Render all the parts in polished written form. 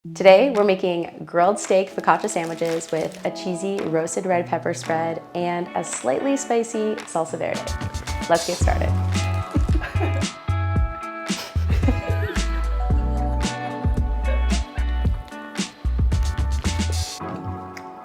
Today, we're making grilled steak focaccia sandwiches with a cheesy roasted red pepper spread and a slightly spicy salsa verde. Let's get started.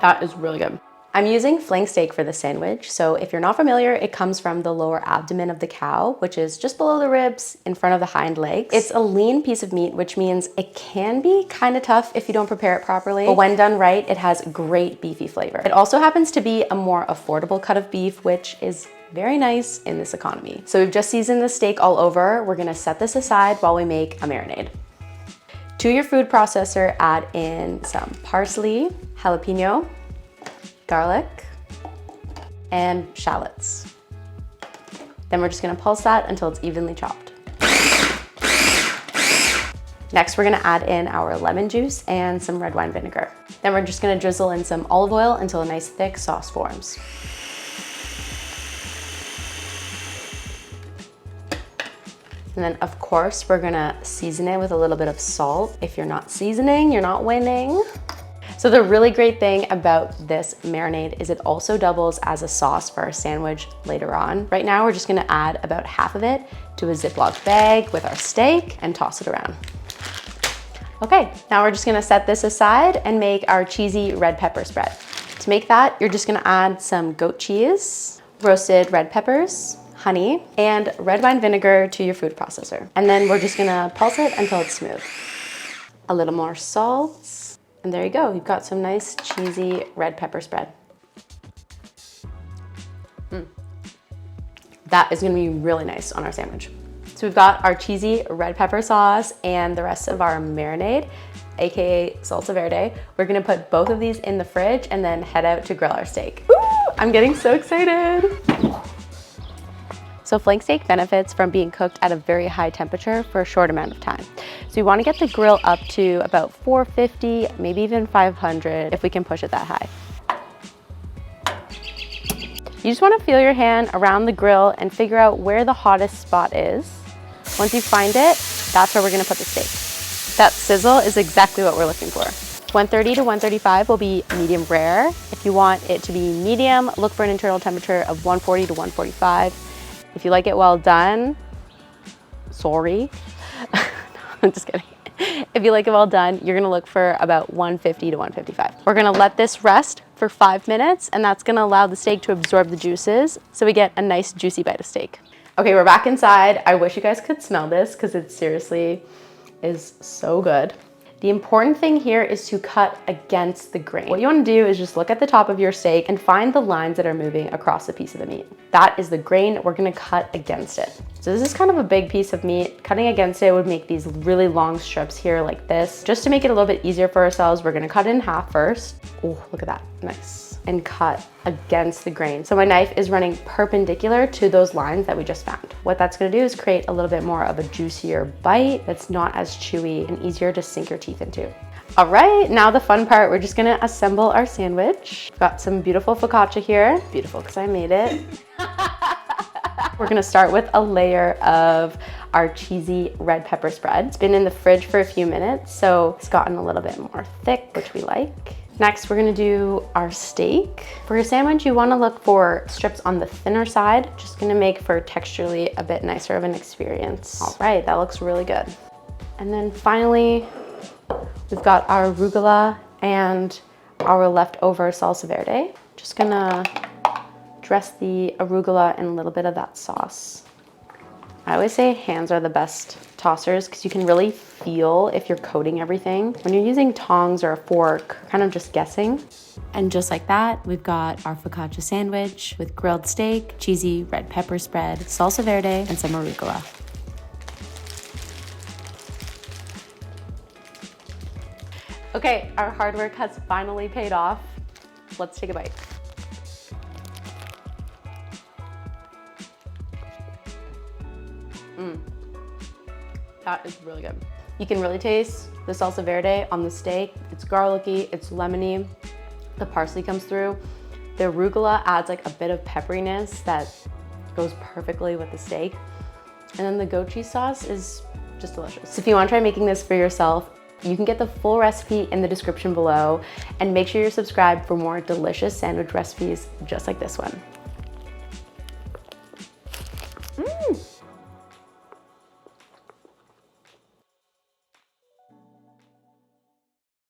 That is really good. I'm using flank steak for the sandwich, so if you're not familiar, it comes from the lower abdomen of the cow, which is just below the ribs in front of the hind legs. It's a lean piece of meat, which means it can be kind of tough if you don't prepare it properly, but when done right, it has great beefy flavor. It also happens to be a more affordable cut of beef, which is very nice in this economy. So we've just seasoned the steak all over. We're gonna set this aside while we make a marinade. To your food processor, add in some parsley, jalapeno, garlic, and shallots. Then we're just gonna pulse that until it's evenly chopped. Next, we're gonna add in our lemon juice and some red wine vinegar. Then we're just gonna drizzle in some olive oil until a nice thick sauce forms. And then of course, we're gonna season it with a little bit of salt. If you're not seasoning, you're not winning. So the really great thing about this marinade is it also doubles as a sauce for our sandwich later on. Right now, we're just gonna add about half of it to a Ziploc bag with our steak and toss it around. Okay, now we're just gonna set this aside and make our cheesy red pepper spread. To make that, you're just gonna add some goat cheese, roasted red peppers, honey, and red wine vinegar to your food processor. And then we're just gonna pulse it until it's smooth. A little more salt. And there you go, you've got some nice cheesy red pepper spread. That is gonna be really nice on our sandwich. So we've got our cheesy red pepper sauce and the rest of our marinade, AKA salsa verde. We're gonna put both of these in the fridge and then head out to grill our steak. Ooh, I'm getting so excited. So flank steak benefits from being cooked at a very high temperature for a short amount of time. So you want to get the grill up to about 450, maybe even 500 if we can push it that high. You just want to feel your hand around the grill and figure out where the hottest spot is. Once you find it, that's where we're going to put the steak. That sizzle is exactly what we're looking for. 130 to 135 will be medium rare. If you want it to be medium, look for an internal temperature of 140 to 145. If you like it well done, sorry, no, I'm just kidding. If you like it well done, you're gonna look for about 150 to 155. We're gonna let this rest for 5 minutes, and that's gonna allow the steak to absorb the juices so we get a nice juicy bite of steak. Okay, we're back inside. I wish you guys could smell this because it seriously is so good. The important thing here is to cut against the grain. What you want to do is just look at the top of your steak and find the lines that are moving across the piece of the meat. That is the grain. We're going to cut against it. So this is kind of a big piece of meat. Cutting against it would make these really long strips here like this. Just to make it a little bit easier for ourselves, we're going to cut it in half first. Oh, look at that. Nice. And cut against the grain. So my knife is running perpendicular to those lines that we just found. What that's gonna do is create a little bit more of a juicier bite that's not as chewy and easier to sink your teeth into. All right, now the fun part, we're just gonna assemble our sandwich. We've got some beautiful focaccia here. Beautiful, because I made it. We're gonna start with a layer of our cheesy red pepper spread. It's been in the fridge for a few minutes, so it's gotten a little bit more thick, which we like. Next, we're gonna do our steak. For your sandwich, you wanna look for strips on the thinner side, just gonna make for texturally a bit nicer of an experience. All right, that looks really good. And then finally, we've got our arugula and our leftover salsa verde. Just gonna dress the arugula in a little bit of that sauce. I always say hands are the best tossers because you can really feel if you're coating everything. When you're using tongs or a fork, kind of just guessing. And just like that, we've got our focaccia sandwich with grilled steak, cheesy red pepper spread, salsa verde, and some arugula. Okay, our hard work has finally paid off. Let's take a bite. That is really good. You can really taste the salsa verde on the steak. It's garlicky, it's lemony. The parsley comes through. The arugula adds like a bit of pepperiness that goes perfectly with the steak. And then the goat cheese sauce is just delicious. So if you want to try making this for yourself, You can get the full recipe in the description below, and make sure you're subscribed for more delicious sandwich recipes just like this one.